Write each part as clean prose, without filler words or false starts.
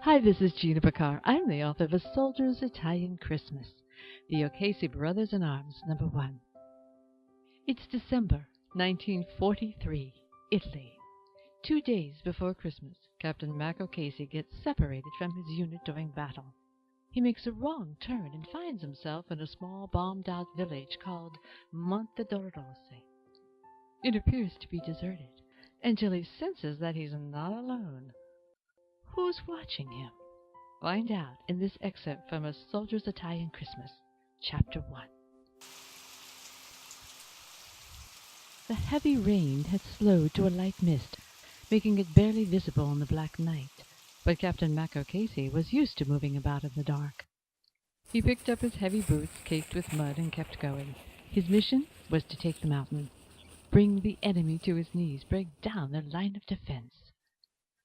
Hi, this is Gina Picard. I'm the author of A Soldier's Italian Christmas, the O'Casey Brothers in Arms, #1. It's December 1943, Italy. 2 days before Christmas, Captain Mack O'Casey gets separated from his unit during battle. He makes a wrong turn and finds himself in a small bombed-out village called Monte D'Oro Rose. It appears to be deserted, until he senses that he's not alone. Who's watching him? Find out in this excerpt from A Soldier's Italian Christmas, Chapter 1. The heavy rain had slowed to a light mist, making it barely visible in the black night, but Captain Mack O'Casey was used to moving about in the dark. He picked up his heavy boots caked with mud and kept going. His mission was to take the mountain, bring the enemy to his knees, break down their line of defense.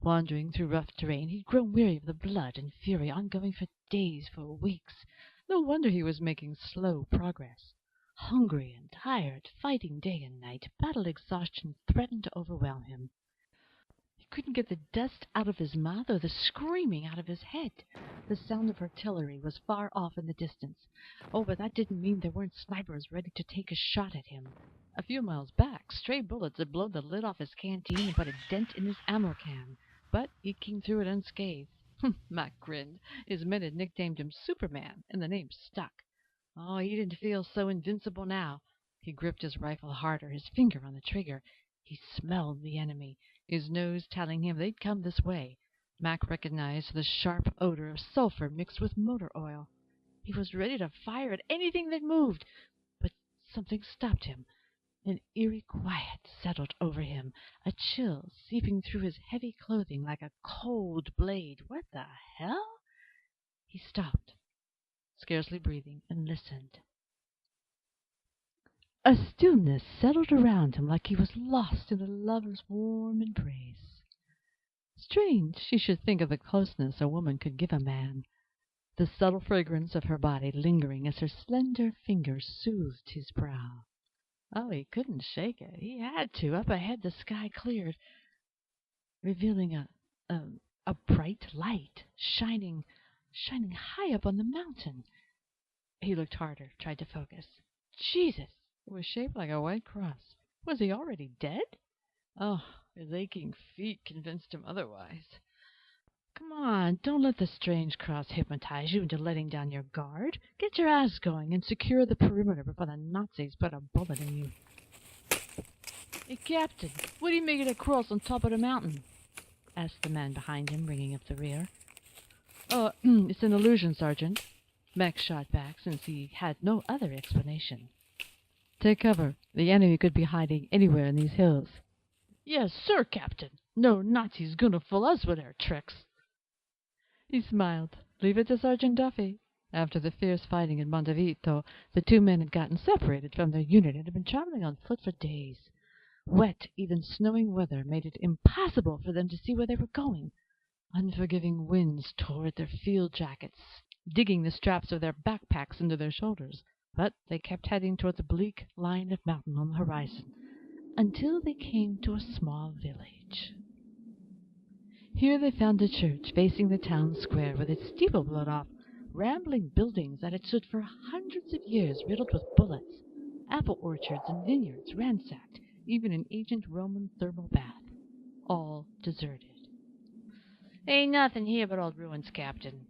Wandering through rough terrain, he'd grown weary of the blood and fury ongoing for days, for weeks. No wonder he was making slow progress. Hungry and tired, fighting day and night, battle exhaustion threatened to overwhelm him. He couldn't get the dust out of his mouth or the screaming out of his head. The sound of artillery was far off in the distance. Oh, but that didn't mean there weren't snipers ready to take a shot at him. A few miles back, stray bullets had blown the lid off his canteen and put a dent in his ammo can. But he came through it unscathed. Mac grinned. His men had nicknamed him Superman, and the name stuck. Oh, he didn't feel so invincible now. He gripped his rifle harder, his finger on the trigger. He smelled the enemy, his nose telling him they'd come this way. Mac recognized the sharp odor of sulfur mixed with motor oil. He was ready to fire at anything that moved, but something stopped him. An eerie quiet settled over him, a chill seeping through his heavy clothing like a cold blade. What the hell? He stopped, scarcely breathing, and listened. A stillness settled around him like he was lost in a lover's warm embrace. Strange she should think of the closeness a woman could give a man, the subtle fragrance of her body lingering as her slender fingers soothed his brow. Oh, he couldn't shake it. He had to. Up ahead, the sky cleared, revealing a bright light shining high up on the mountain. He looked harder, tried to focus. Jesus! It was shaped like a white cross. Was he already dead? Oh, his aching feet convinced him otherwise. Come on, don't let the strange cross hypnotize you into letting down your guard. Get your ass going and secure the perimeter before the Nazis put a bullet in you. Hey, Captain, what do you make of that cross on top of the mountain? Asked the man behind him, bringing up the rear. It's an illusion, Sergeant. Mac shot back, since he had no other explanation. Take cover. The enemy could be hiding anywhere in these hills. Yes, sir, Captain. No Nazis gonna fool us with their tricks. He smiled. Leave it to Sergeant Duffy. After the fierce fighting in Monte D'Oro, the two men had gotten separated from their unit and had been traveling on foot for days. Wet, even snowing weather made it impossible for them to see where they were going. Unforgiving winds tore at their field jackets, digging the straps of their backpacks into their shoulders. But they kept heading toward the bleak line of mountain on the horizon, until they came to a small village. Here they found a church facing the town square with its steeple blown off, rambling buildings that had stood for hundreds of years riddled with bullets, apple orchards and vineyards ransacked, even an ancient Roman thermal bath, all deserted. Ain't nothing here but old ruins, Captain,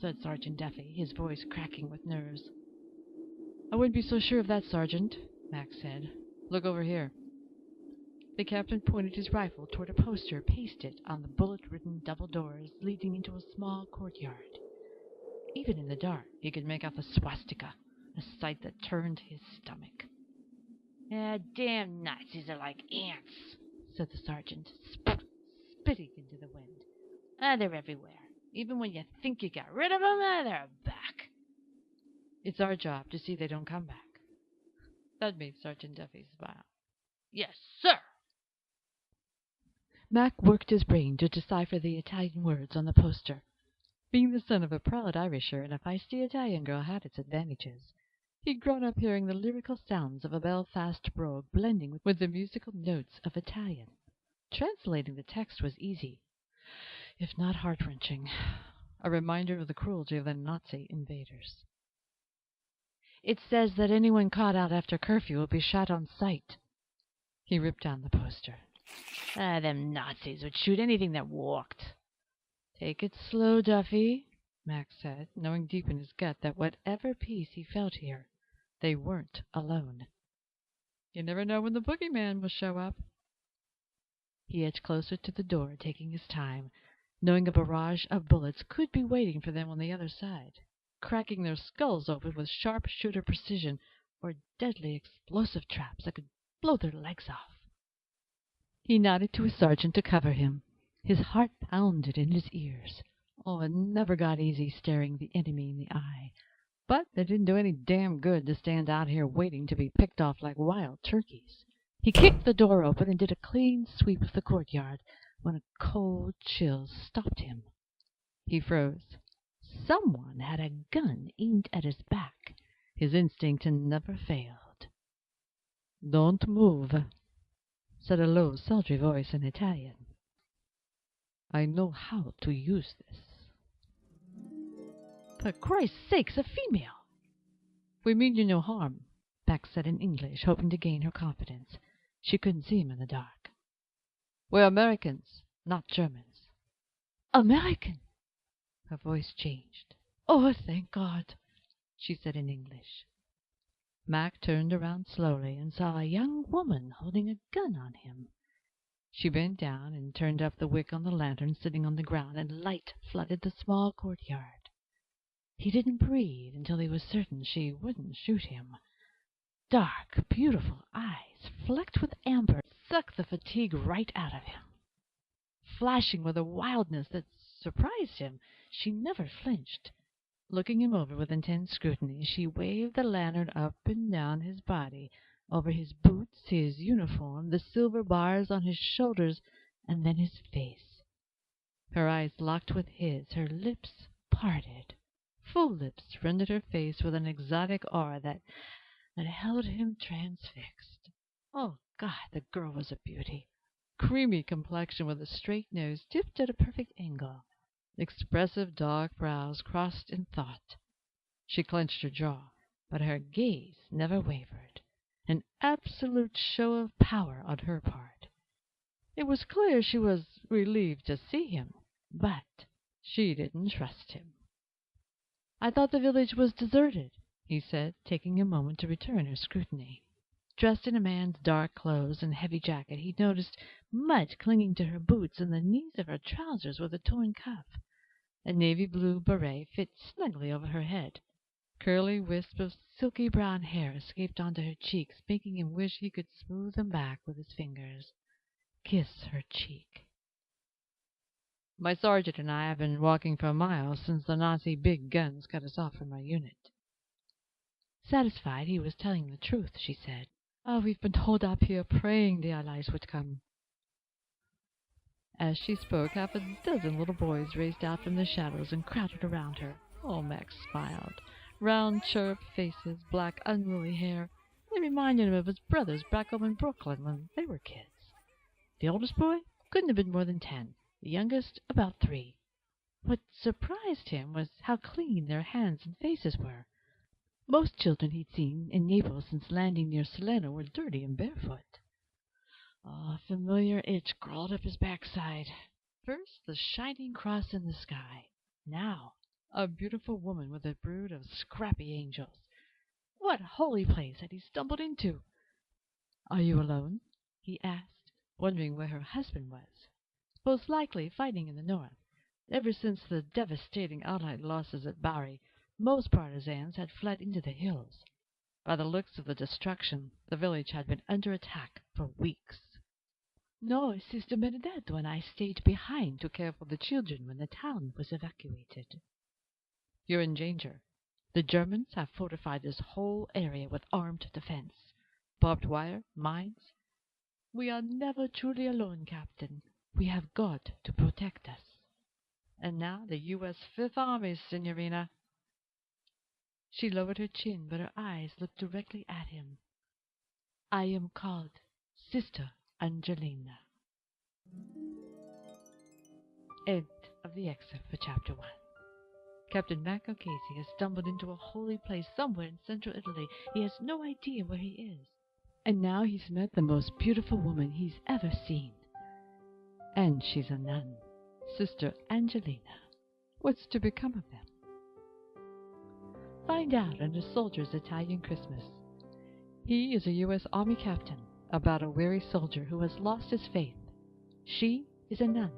said Sergeant Duffy, his voice cracking with nerves. I wouldn't be so sure of that, Sergeant, Mac said. Look over here. The captain pointed his rifle toward a poster pasted on the bullet-ridden double doors leading into a small courtyard. Even in the dark, he could make out the swastika, a sight that turned his stomach. Damn Nazis are like ants, said the sergeant, spitting into the wind. They're everywhere. Even when you think you got rid of them, they're back. It's our job to see they don't come back. That made Sergeant Duffy smile. Yes, sir. Mac worked his brain to decipher the Italian words on the poster. Being the son of a proud Irisher and a feisty Italian girl had its advantages. He'd grown up hearing the lyrical sounds of a Belfast brogue blending with the musical notes of Italian. Translating the text was easy. if not heart-wrenching, a reminder of the cruelty of the Nazi invaders. It says that anyone caught out after curfew will be shot on sight. He ripped down the poster. Them Nazis would shoot anything that walked. Take it slow, Duffy, Mac said, knowing deep in his gut that whatever peace he felt here, they weren't alone. You never know when the boogeyman will show up. He edged closer to the door, taking his time, knowing a barrage of bullets could be waiting for them on the other side, cracking their skulls open with sharpshooter precision or deadly explosive traps that could blow their legs off. He nodded to his sergeant to cover him. His heart pounded in his ears. Oh, it never got easy staring the enemy in the eye. But it didn't do any damn good to stand out here waiting to be picked off like wild turkeys. He kicked the door open and did a clean sweep of the courtyard when a cold chill stopped him. He froze. Someone had a gun aimed at his back. His instinct never failed. "Don't move," said a low, sultry voice in Italian. "I know how to use this." "For Christ's sakes, a female!" "We mean you no harm," Beck said in English, hoping to gain her confidence. She couldn't see him in the dark. "We're Americans, not Germans." "American!" Her voice changed. "Oh, thank God," she said in English. Mac turned around slowly and saw a young woman holding a gun on him. She bent down and turned up the wick on the lantern sitting on the ground, and light flooded the small courtyard. He didn't breathe until he was certain she wouldn't shoot him. Dark, beautiful eyes, flecked with amber, sucked the fatigue right out of him. Flashing with a wildness that surprised him, she never flinched. Looking him over with intense scrutiny, she waved the lantern up and down his body, over his boots, his uniform, the silver bars on his shoulders, and then his face. Her eyes locked with his, her lips parted. Full lips rendered her face with an exotic aura that held him transfixed. Oh, God, the girl was a beauty. Creamy complexion with a straight nose tipped at a perfect angle. Expressive dark brows crossed in thought. She clenched her jaw, but her gaze never wavered. An absolute show of power on her part. It was clear she was relieved to see him, but she didn't trust him. "I thought the village was deserted," he said, taking a moment to return her scrutiny. Dressed in a man's dark clothes and heavy jacket, he noticed mud clinging to her boots and the knees of her trousers with a torn cuff. A navy blue beret fit snugly over her head. Curly wisps of silky brown hair escaped onto her cheeks, making him wish he could smooth them back with his fingers. Kiss her cheek. "My sergeant and I have been walking for miles since the Nazi big guns cut us off from our unit." Satisfied he was telling the truth, she said, "Oh, we've been holed up here praying the Allies would come." As she spoke, half a dozen little boys raced out from the shadows and crowded around her. Oh, Max smiled. Round, chirp faces, black, unruly hair. They reminded him of his brothers back home in Brooklyn when they were kids. The oldest boy couldn't have been more than 10, the youngest about 3. What surprised him was how clean their hands and faces were. Most children he'd seen in Naples since landing near Salerno were dirty and barefoot. A familiar itch crawled up his backside. First, the shining cross in the sky. Now, a beautiful woman with a brood of scrappy angels. What holy place had he stumbled into? "Are you alone?" he asked, wondering where her husband was. Most likely fighting in the north. Ever since the devastating Allied losses at Bari, most partisans had fled into the hills. By the looks of the destruction, the village had been under attack for weeks. "No, Sister Benedetto and I stayed behind to care for the children when the town was evacuated." "You're in danger. The Germans have fortified this whole area with armed defense. Barbed wire, mines. We are never truly alone, Captain. We have God to protect us. And now the U.S. Fifth Army, Signorina." She lowered her chin, but her eyes looked directly at him. "I am called Sister Angelina." End. of the excerpt for Chapter 1. Captain Mack O'Casey has stumbled into a holy place somewhere in central Italy. He has no idea where he is. And now he's met the most beautiful woman he's ever seen. And she's a nun, Sister Angelina. What's to become of them? Find out on A Soldier's Italian Christmas. He is a U.S. Army captain about a weary soldier who has lost his faith. She is a nun,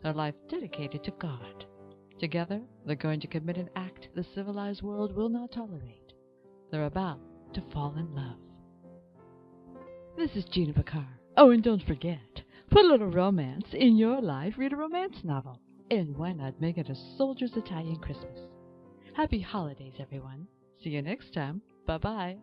her life dedicated to God. Together, they're going to commit an act the civilized world will not tolerate. They're about to fall in love. This is Gina Bakar. Oh, and don't forget, put a little romance in your life. Read a romance novel. And why not make it A Soldier's Italian Christmas? Happy holidays, everyone. See you next time. Bye-bye.